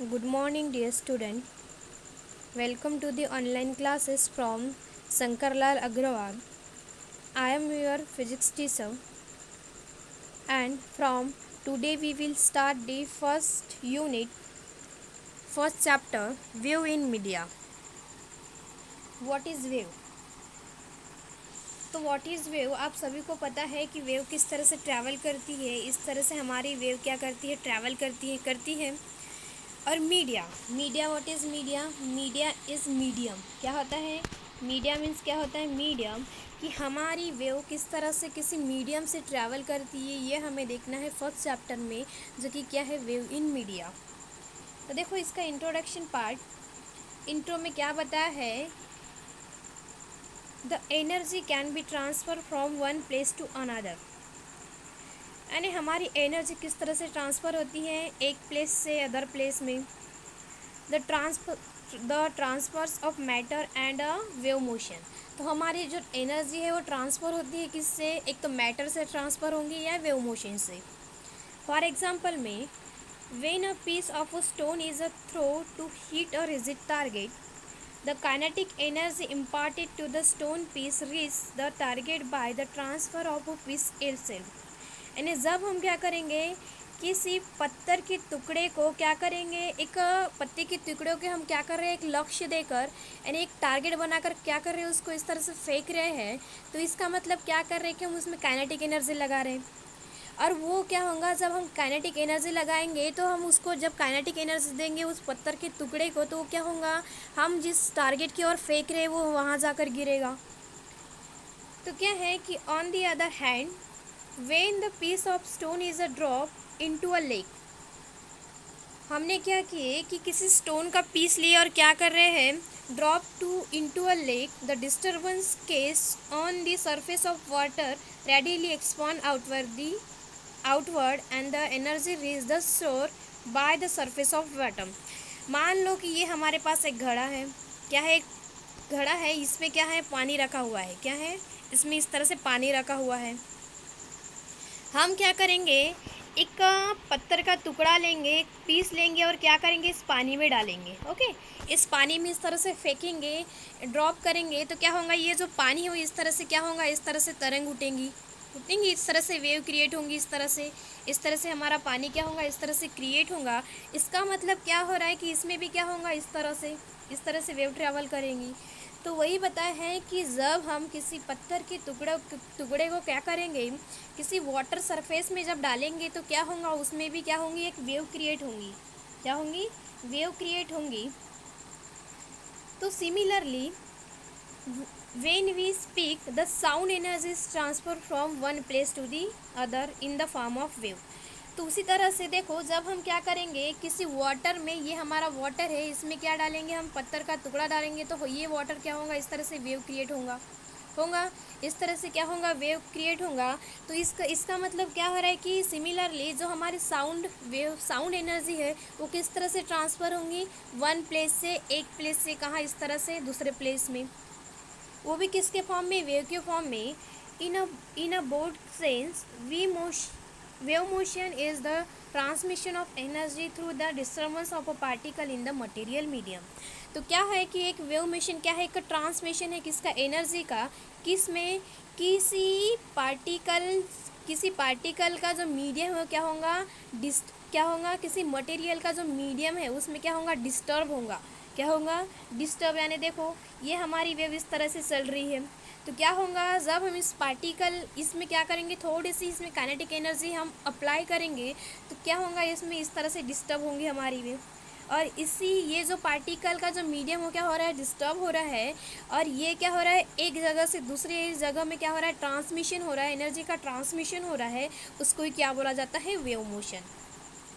Good morning, dear student. Welcome to the online classes from Sankarlal Agrawal. I am your physics teacher, and from today we will start the first unit, first chapter, Wave in Media. What is wave? तो what is wave, आप सभी को पता है कि wave किस तरह से ट्रैवल करती है। इस तरह से हमारी वेव क्या करती है, ट्रैवल करती है। और media, what is media? Media is medium. क्या होता है मीडिया? मीन्स क्या होता है मीडियम, कि हमारी वेव किस तरह से किसी मीडियम से ट्रैवल करती है, ये हमें देखना है फर्स्ट चैप्टर में, जो कि क्या है, वेव इन मीडिया। तो देखो इसका इंट्रोडक्शन पार्ट, इंट्रो में क्या बताया है, the energy can be transfer from one place to another. यानी हमारी एनर्जी किस तरह से ट्रांसफ़र होती है एक प्लेस से अदर प्लेस में। The transfers of matter and a wave motion. तो हमारी जो एनर्जी है वो ट्रांसफ़र होती है किससे, एक तो मैटर से ट्रांसफ़र होंगी या वेव मोशन से। फॉर एग्जांपल में, when a piece of a stone is a throw to hit a rigid target, the kinetic energy imparted to the stone piece reach the target by the transfer of a piece itself. यानी जब हम क्या करेंगे, किसी पत्थर के टुकड़े को क्या करेंगे, एक पत्ते के टुकड़े को हम क्या कर रहे हैं, एक लक्ष्य देकर, यानी एक टारगेट बनाकर क्या कर रहे हैं, उसको इस तरह से फेंक रहे हैं। तो इसका मतलब क्या कर रहे हैं कि हम उसमें काइनेटिक एनर्जी लगा रहे हैं। और वो क्या होगा, जब हम काइनेटिक एनर्जी लगाएंगे तो हम उसको जब काइनेटिक एनर्जी देंगे उस पत्थर के टुकड़े को, तो क्या होगा, हम जिस टारगेट की ओर फेंक रहे हैं वो वहाँ जाकर गिरेगा। तो क्या है कि on the other hand, when the piece of stone is a drop into a lake, हमने क्या किए कि किसी स्टोन का पीस लिए और क्या कर रहे हैं, drop to into a lake, the disturbance case on the surface of water readily expand outward and the energy reach the shore by the surface of water. मान लो कि ये हमारे पास एक घड़ा है। क्या है, एक घड़ा है, इसमें क्या है, पानी रखा हुआ है। क्या है, इसमें इस तरह से पानी रखा हुआ है। हम क्या करेंगे, एक पत्थर का टुकड़ा लेंगे, एक पीस लेंगे और क्या करेंगे, इस पानी में डालेंगे। ओके, इस पानी में इस तरह से फेंकेंगे, ड्रॉप करेंगे, तो क्या होगा, ये जो पानी हो इस तरह से क्या होगा, इस तरह से तरंग उठेंगी, इस तरह से वेव क्रिएट होंगी। इस तरह से हमारा पानी क्या होगा, इस तरह से क्रिएट होगा। इसका मतलब क्या हो रहा है कि इसमें भी क्या होगा, इस तरह से वेव ट्रैवल करेंगी। तो वही बताया है कि जब हम किसी पत्थर के टुकड़े को क्या करेंगे, किसी वाटर सरफेस में जब डालेंगे तो क्या होगा, उसमें भी क्या होंगी, एक वेव क्रिएट होंगी। क्या होंगी, वेव क्रिएट होंगी। तो similarly, when we speak, the sound energy is transferred from one place to the other in the form of wave। तो उसी तरह से देखो, जब हम क्या करेंगे, किसी वाटर में, ये हमारा वाटर है, इसमें क्या डालेंगे, हम पत्थर का टुकड़ा डालेंगे, तो ये वाटर क्या होगा, इस तरह से वेव क्रिएट होगा इस तरह से क्या होगा, वेव क्रिएट होगा। तो इसका मतलब क्या हो रहा है कि सिमिलरली जो हमारी साउंड एनर्जी है वो किस तरह से ट्रांसफ़र होंगी, वन प्लेस से, एक प्लेस से कहाँ, इस तरह से दूसरे प्लेस में, वो भी किसके फॉर्म में, वेव के फॉर्म में। In a broad sense, wave motion is the transmission of energy through the disturbance of a particle in the material medium. तो क्या है कि एक वेव मोशन क्या है, एक ट्रांसमिशन है किसका, एनर्जी का, किस में, किसी पार्टिकल का जो मीडियम है क्या होगा, किसी मटेरियल का जो मीडियम है उसमें क्या होगा, डिस्टर्ब होगा। क्या होगा, डिस्टर्ब। यानी देखो ये हमारी वेव इस तरह से चल रही है, तो क्या होगा, जब हम इस पार्टिकल, इसमें क्या करेंगे, थोड़ी सी इसमें काइनेटिक एनर्जी हम अप्लाई करेंगे, तो क्या होगा, इसमें इस तरह से डिस्टर्ब होंगी हमारी वेव। और ये जो पार्टिकल का जो मीडियम हो क्या हो रहा है, डिस्टर्ब हो रहा है। और ये क्या हो रहा है, एक जगह से दूसरी जगह में क्या हो रहा है, ट्रांसमिशन हो रहा है, एनर्जी का ट्रांसमिशन हो रहा है। उसको ही क्या बोला जाता है, वेव मोशन।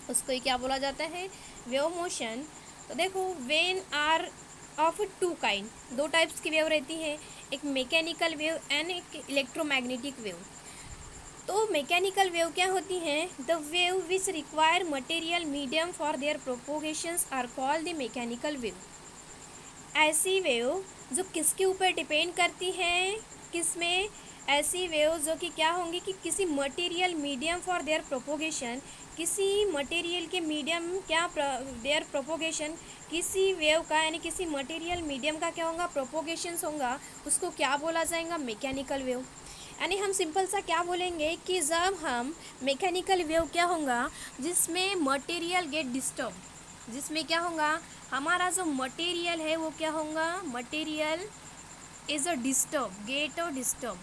उसको ही क्या बोला जाता है, वेव मोशन। तो देखो, when are of two kind, दो टाइप्स की वेव रहती है, एक मैकेनिकल वेव एंड एक इलेक्ट्रोमैग्नेटिक वेव। तो मैकेनिकल वेव क्या होती हैं, the wave which require material medium for their propagations are called the mechanical wave. ऐसी वेव जो किसके ऊपर डिपेंड करती हैं, किसमें, ऐसी वेव जो कि क्या होंगी कि किसी material medium for there propagation, किसी मटेरियल के मीडियम क्या देयर प्रोपोगेशन, किसी वेव का यानी किसी मटेरियल मीडियम का क्या होगा, प्रोपोगेशंस होगा, उसको क्या बोला जाएगा, मैकेनिकल वेव। यानी हम सिंपल सा क्या बोलेंगे कि जब हम मैकेनिकल वेव क्या होगा, जिसमें मटेरियल गेट डिस्टर्ब, जिसमें क्या होगा, हमारा जो मटेरियल है वो क्या होगा, material is a disturb, get a disturb,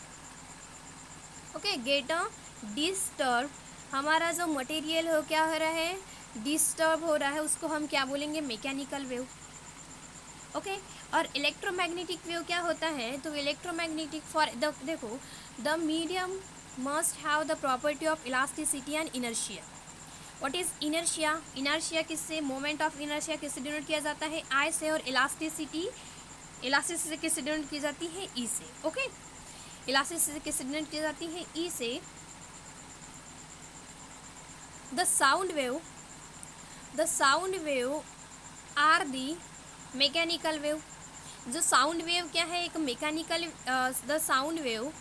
okay, get a disturb, हमारा जो मटेरियल हो क्या हो रहा है, डिस्टर्ब हो रहा है, उसको हम क्या बोलेंगे, मैकेनिकल वेव, ओके। और इलेक्ट्रोमैग्नेटिक वेव क्या होता है, तो इलेक्ट्रोमैग्नेटिक फॉर द, देखो, the medium must have the property of elasticity and inertia. What is inertia, inertia किससे, मोमेंट ऑफ इनर्शिया किससे डिनोट किया जाता है, आई से, और इलास्टिसिटी, इलास्टिसिटी किससे डिनोट की जाती है, ई से, ओके। इलास्टिसिटी किससे डिनोट की जाती है, ई से। The sound wave are the mechanical wave. जो साउंड वेव क्या है, एक mechanical, the sound wave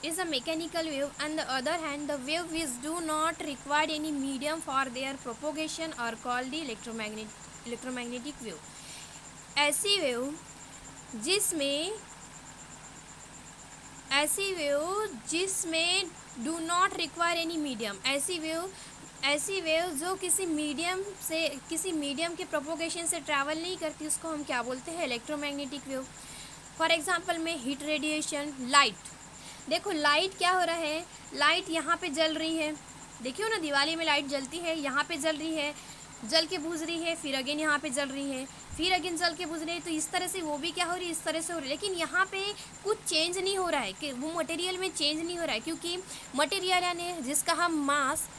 is a mechanical wave, and the other hand the wave which do not require any medium for their propagation are called the electromagnetic wave। ऐसी wave जिसमें do not require any medium, ऐसी wave जो किसी medium के propagation से travel नहीं करती, उसको हम क्या बोलते हैं, इलेक्ट्रोमैग्नेटिक वेव। फॉर एग्जांपल में हीट रेडिएशन, लाइट, देखो लाइट क्या हो रहा है, लाइट यहाँ पे जल रही है, देखियो ना दिवाली में लाइट जलती है, यहाँ पे जल रही है, जल के बुझ रही है, फिर अगेन यहाँ पे जल रही है, फिर अगेन जल के बुझ रही है, तो इस तरह से वो भी क्या हो रही है, इस तरह से हो रही है। लेकिन यहाँ पे कुछ चेंज नहीं हो रहा है, कि वो मटेरियल में चेंज नहीं हो रहा है, क्योंकि मटेरियल यानी जिसका हम मास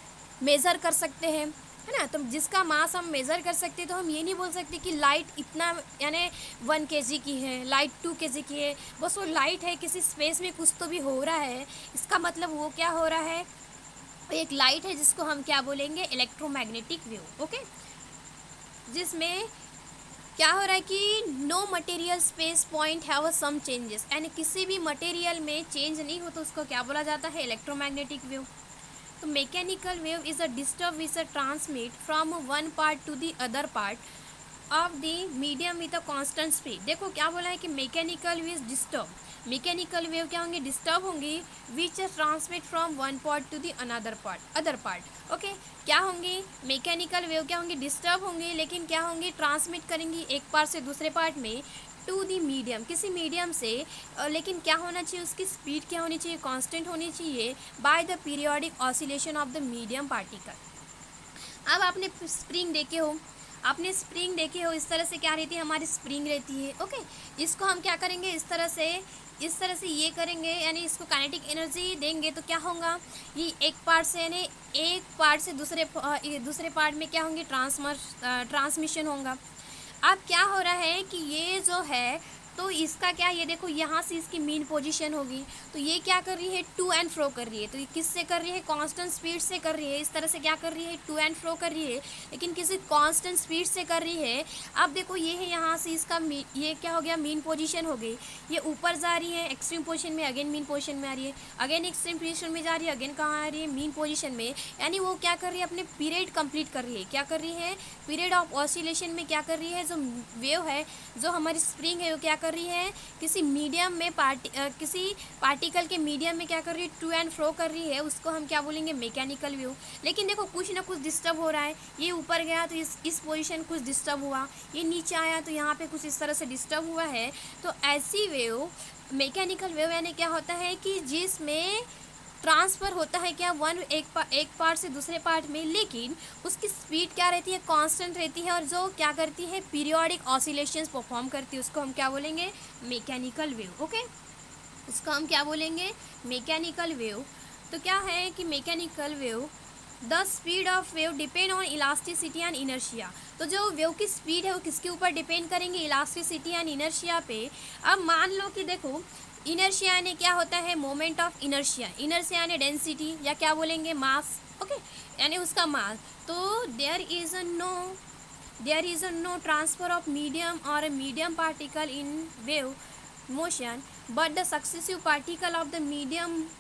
मेज़र कर सकते हैं, है ना, तो जिसका मास हम मेज़र कर सकते हैं, तो हम ये नहीं बोल सकते कि लाइट इतना यानी 1 kg की है, लाइट 2 kg की है, बस वो लाइट है, किसी स्पेस में कुछ तो भी हो रहा है, इसका मतलब वो क्या हो रहा है, एक लाइट है, जिसको हम क्या बोलेंगे, इलेक्ट्रोमैग्नेटिक वेव, ओके। जिसमें क्या हो रहा है कि no material space point have some changes, यानी किसी भी मटेरियल में चेंज नहीं हो, तो उसको क्या बोला जाता है, इलेक्ट्रोमैग्नेटिक वेव। तो mechanical wave is a disturb which transmit from one part to the other part of the medium with a constant speed. देखो क्या बोला है कि mechanical wave disturb, mechanical wave क्या होंगे, डिस्टर्ब होंगी, which transmit from one part to the other part, okay. क्या होंगी, मैकेनिकल वेव क्या होंगी, डिस्टर्ब होंगी, लेकिन क्या होंगी, ट्रांसमिट करेंगी एक पार्ट से दूसरे पार्ट में, टू दी मीडियम, किसी मीडियम से, लेकिन क्या होना चाहिए, उसकी स्पीड क्या होनी चाहिए, कांस्टेंट होनी चाहिए, by the periodic oscillation of the medium particle. अब आपने स्प्रिंग देखे हो, इस तरह से क्या रहती है, हमारी स्प्रिंग रहती है, ओके। इसको हम क्या करेंगे, इस तरह से ये करेंगे, यानी इसको काइनेटिक एनर्जी देंगे, तो क्या होगा, ये एक पार्ट से यानी एक पार्ट से दूसरे पार्ट में क्या होंगे, ट्रांसमिशन होगा। अब क्या हो रहा है कि ये जो है, तो इसका क्या, ये देखो यहाँ से इसकी मीन पोजीशन होगी, तो ये क्या कर रही है, टू एंड फ्रो कर रही है, तो ये किससे कर रही है, कांस्टेंट स्पीड से कर रही है, इस तरह से क्या कर रही है, टू एंड फ्रो कर रही है, लेकिन किसी कांस्टेंट स्पीड से कर रही है। अब देखो ये है, यहाँ से इसका ये क्या हो गया, मीन पोजीशन हो गई, ये ऊपर जा रही है एक्सट्रीम पोजीशन में, अगेन मीन पोजीशन में आ रही है, अगेन एक्सट्रीम पोजीशन में जा रही है, अगेन कहाँ आ रही है, मीन पोजीशन में, यानी वो क्या कर रही है, अपने पीरियड कंप्लीट कर रही है, क्या कर रही है, पीरियड ऑफ ऑसिलेशन में क्या कर रही है, जो वेव है, जो हमारी स्प्रिंग है, वो क्या कर रही है, किसी मीडियम में किसी पार्टिकल के मीडियम में क्या कर रही है, टू एंड फ्रो कर रही है, उसको हम क्या बोलेंगे, मैकेनिकल वेव। लेकिन देखो कुछ ना कुछ डिस्टर्ब हो रहा है, ये ऊपर गया तो इस पोजीशन कुछ डिस्टर्ब हुआ, ये नीचे आया तो यहाँ पे कुछ इस तरह से डिस्टर्ब हुआ है, तो ऐसी वेव मैकेनिकल वेव यानी क्या होता है कि जिसमें ट्रांसफ़र होता है क्या, एक पार्ट से दूसरे पार्ट में, लेकिन उसकी स्पीड क्या रहती है, कांस्टेंट रहती है, और जो क्या करती है, पीरियोडिक ऑसिलेशंस परफॉर्म करती है, उसको हम क्या बोलेंगे, मैकेनिकल वेव, ओके। उसको हम क्या बोलेंगे, मैकेनिकल वेव। तो क्या है कि mechanical wave, the speed of wave depend on elasticity and inertia. तो जो वेव की स्पीड है वो किसके ऊपर डिपेंड करेंगे, इलास्टिसिटी एंड इनर्शिया पे। अब मान लो कि देखो इनर्शिया यानी क्या होता है, मोमेंट ऑफ इनर्शिया, इनर्शिया यानी डेंसिटी, या क्या बोलेंगे, मास, ओके, यानी उसका मास। तो there is no transfer of medium और a medium particle in wave motion, but the successive particle of the medium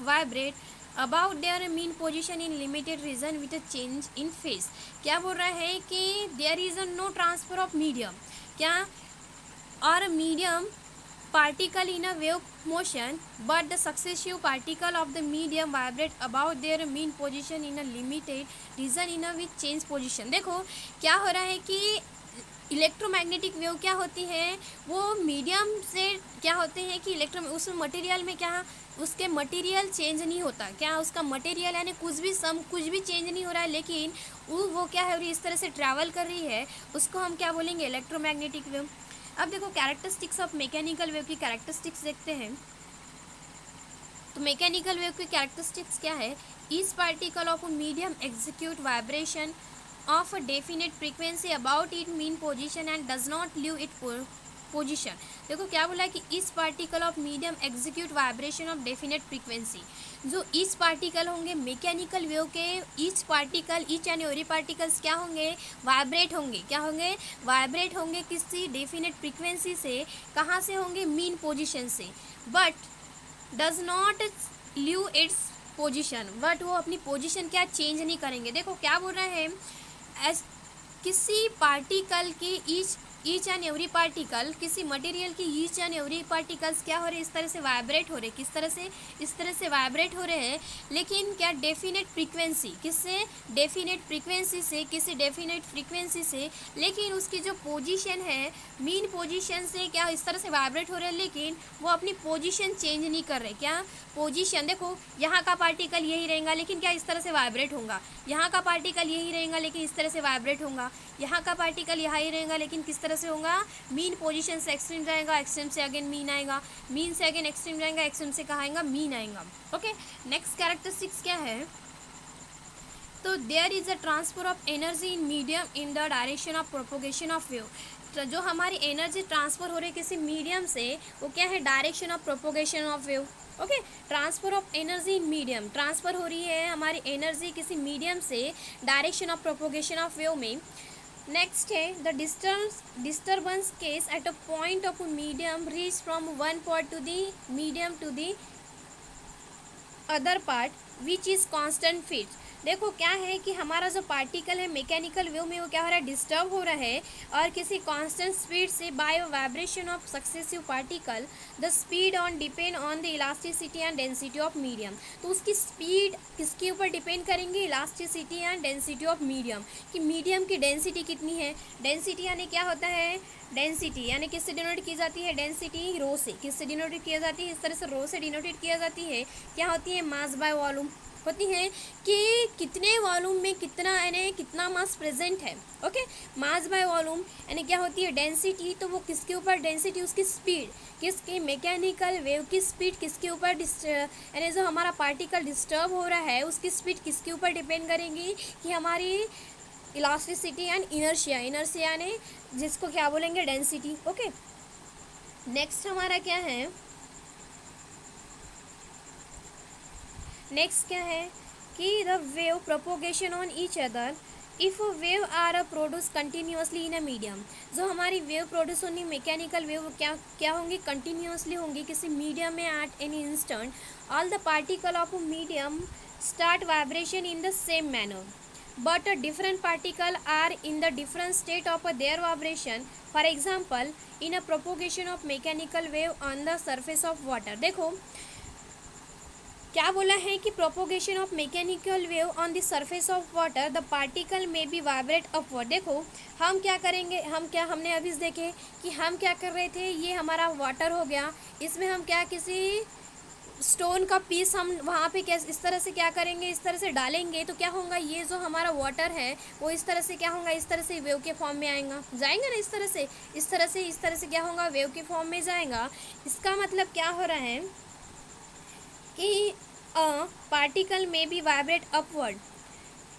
vibrate about their mean position in limited region with a change in phase. क्या बोल रहा है कि there is a no transfer of medium, क्या और medium particle in a wave motion, but the successive particle of the medium vibrate about their mean position in a limited region in a with change position। देखो क्या हो रहा है कि electromagnetic wave क्या होती है, वो मीडियम से क्या होते हैं कि उस मटेरियल में क्या उसके मटेरियल चेंज नहीं होता, क्या उसका मटेरियल यानी कुछ भी चेंज नहीं हो रहा है, लेकिन वो क्या है इस तरह से ट्रैवल कर रही है, उसको हम क्या बोलेंगे, इलेक्ट्रोमैग्नेटिक वेव। अब देखो कैरेक्टरिस्टिक्स ऑफ मैकेनिकल वेव की कैरेक्टरिस्टिक्स देखते हैं। तो मैकेनिकल वेव की कैरेक्टरिस्टिक्स क्या है, each particle of medium execute vibration of a definite frequency about it mean position and does not leave it position. देखो क्या बोला है कि each particle of medium execute vibration of definite frequency. जो each particle होंगे mechanical wave के, each and every particles क्या होंगे, वाइब्रेट होंगे, क्या होंगे, वाइब्रेट होंगे किसी डेफिनेट फ्रीक्वेंसी से, कहाँ से होंगे, मीन पोजिशन से, but does not leave its position, but वो अपनी पोजिशन क्या चेंज नहीं करेंगे। देखो क्या बोल रहे हैं, किसी पार्टिकल की ईच एंड एवरी पार्टिकल, किसी मटेरियल की ईच एंड एवरी पार्टिकल्स क्या हो रहे, इस तरह से वाइब्रेट हो रहे, किस तरह से, इस तरह से वाइब्रेट हो रहे हैं, लेकिन क्या डेफिनेट फ्रीक्वेंसी, किससे, डेफिनेट फ्रीक्वेंसी से, किसी डेफिनेट फ्रीक्वेंसी से, लेकिन उसकी जो पोजीशन है मीन पोजीशन से क्या इस तरह से वाइब्रेट हो रहे हैं, लेकिन वो अपनी पोजीशन चेंज नहीं कर रहे। क्या पोजीशन, देखो यहाँ का पार्टिकल यही रहेगा लेकिन क्या इस तरह से वाइब्रेट होगा, यहाँ का पार्टिकल यही रहेगा लेकिन इस तरह से वाइब्रेट होगा, यहाँ का पार्टिकल यहाँ ही रहेगा लेकिन किस तरह से होगा, मीन पोजीशन से एक्सट्रीम जाएगा, एक्सट्रीम से अगेन मीन आएगा, मीन से अगेन एक्सट्रीम जाएगा, एक्सट्रीम से कहाँ आएगा, मीन आएगा। ओके, नेक्स्ट कैरेक्टरिस्टिक्स क्या है, तो there is a transfer of energy in medium in the direction of propagation of wave. तो जो हमारी एनर्जी ट्रांसफर हो रही है किसी मीडियम से, वो क्या है, direction of propagation of wave. Okay, transfer of energy in medium, transfer हो रही है हमारी एनर्जी किसी मीडियम से direction of propagation of wave में। नेक्स्ट है the disturbance case at a point of medium reach from one part to the medium to the other part which is constant feet. देखो क्या है कि हमारा जो पार्टिकल है मैकेनिकल वेव में वो क्या हो रहा है, डिस्टर्ब हो रहा है, और किसी कांस्टेंट स्पीड से by vibration of successive particle the speed on depend on the elasticity and density of medium. तो उसकी स्पीड किसके ऊपर डिपेंड करेंगे, elasticity and density of medium, कि मीडियम की डेंसिटी कितनी है। डेंसिटी यानी क्या होता है, डेंसिटी यानी किससे डिनोट की जाती है, डेंसिटी रो से, किससे डिनोटेड किया जाती है, इस तरह से रो से डिनोटेड किया जाती है, क्या होती है, मास बाय वॉल्यूम होती है, कि कितने वॉल्यूम में कितना यानी कितना मास प्रेजेंट है। ओके, मास बाय वॉल्यूम यानी क्या होती है, डेंसिटी, तो वो किसके ऊपर, डेंसिटी उसकी स्पीड, किसकी, मैकेनिकल वेव की स्पीड किसके ऊपर, यानी जो हमारा पार्टिकल डिस्टर्ब हो रहा है उसकी स्पीड किसके ऊपर डिपेंड करेंगी, कि हमारी इलास्टिसिटी एंड इनर्शिया, इनर्शिया यानी जिसको क्या बोलेंगे, डेंसिटी। ओके, नेक्स्ट हमारा क्या है, नेक्स्ट क्या है कि the wave propagation on each other if wave are produce continuously in a medium. जो हमारी वेव प्रोड्यूस होनी मैकेनिकल वेव क्या होंगी, कंटिन्यूसली होंगी किसी मीडियम में at any instant, all the particle of medium start vibration in the same manner but a different particle are in the different state of their vibration. For example, in a propagation of mechanical wave on the surface of water। देखो क्या बोला है कि propagation of mechanical wave on the surface of water the particle may be vibrate upward. देखो हम क्या करेंगे, हमने अभी देखे कि हम क्या कर रहे थे, ये हमारा वाटर हो गया, इसमें हम क्या किसी स्टोन का पीस हम वहाँ पे कैसे इस तरह से क्या करेंगे, इस तरह से डालेंगे, तो क्या होगा, ये जो हमारा वाटर है वो इस तरह से क्या होगा, इस तरह से वेव के फॉर्म में जाएगा ना, इस तरह से क्या होगा, वेव के फॉर्म में जाएगा। इसका मतलब क्या हो रहा है कि a particle may be vibrate upward,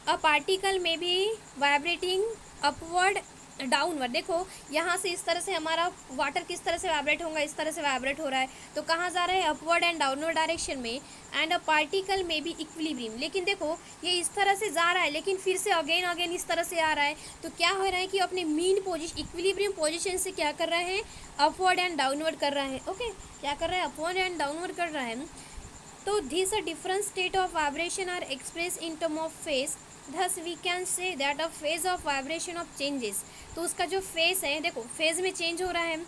a particle may be vibrating upward downward. देखो यहाँ से इस तरह से हमारा वाटर किस तरह से वाइब्रेट होगा, इस तरह से वाइब्रेट हो रहा है, तो कहाँ जा रहा है, अपवर्ड एंड डाउनवर्ड डायरेक्शन में। एंड अ पार्टिकल में भी इक्विलिब्रियम, लेकिन देखो ये इस तरह से जा रहा है लेकिन फिर से अगेन इस तरह से आ रहा है, तो क्या हो रहा है कि अपने मीन पोजिशन इक्विलिब्रियम पोजिशन से क्या कर रहा है, अपवर्ड एंड डाउनवर्ड कर रहा है। ओके, क्या कर रहा है, अपवर्ड एंड डाउनवर्ड कर रहा है। तो these are different state of vibration are expressed in term of phase. Thus we can say that a phase of vibration of changes. तो उसका जो phase है, देखो phase में change हो रहा है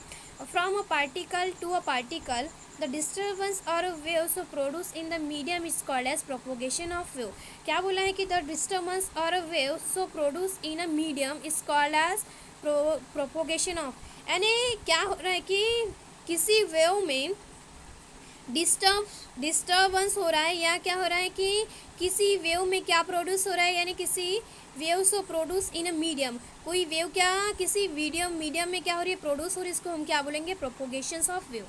from a particle to a particle. The disturbance or wave so produced in the medium is called as propagation of wave. क्या बोला है कि the disturbance or a wave so produced in a medium is called as propagation of. यानी क्या हो रहा है कि किसी वेव में डिस्टर्बेंस हो रहा है या क्या हो रहा है कि किसी वेव में क्या प्रोड्यूस हो रहा है, यानी किसी wave so produce in a medium. कोई वेव क्या किसी मीडियम में क्या हो रही है, प्रोड्यूस हो रही है, इसको हम क्या बोलेंगे, प्रोपोगेशंस ऑफ वेव.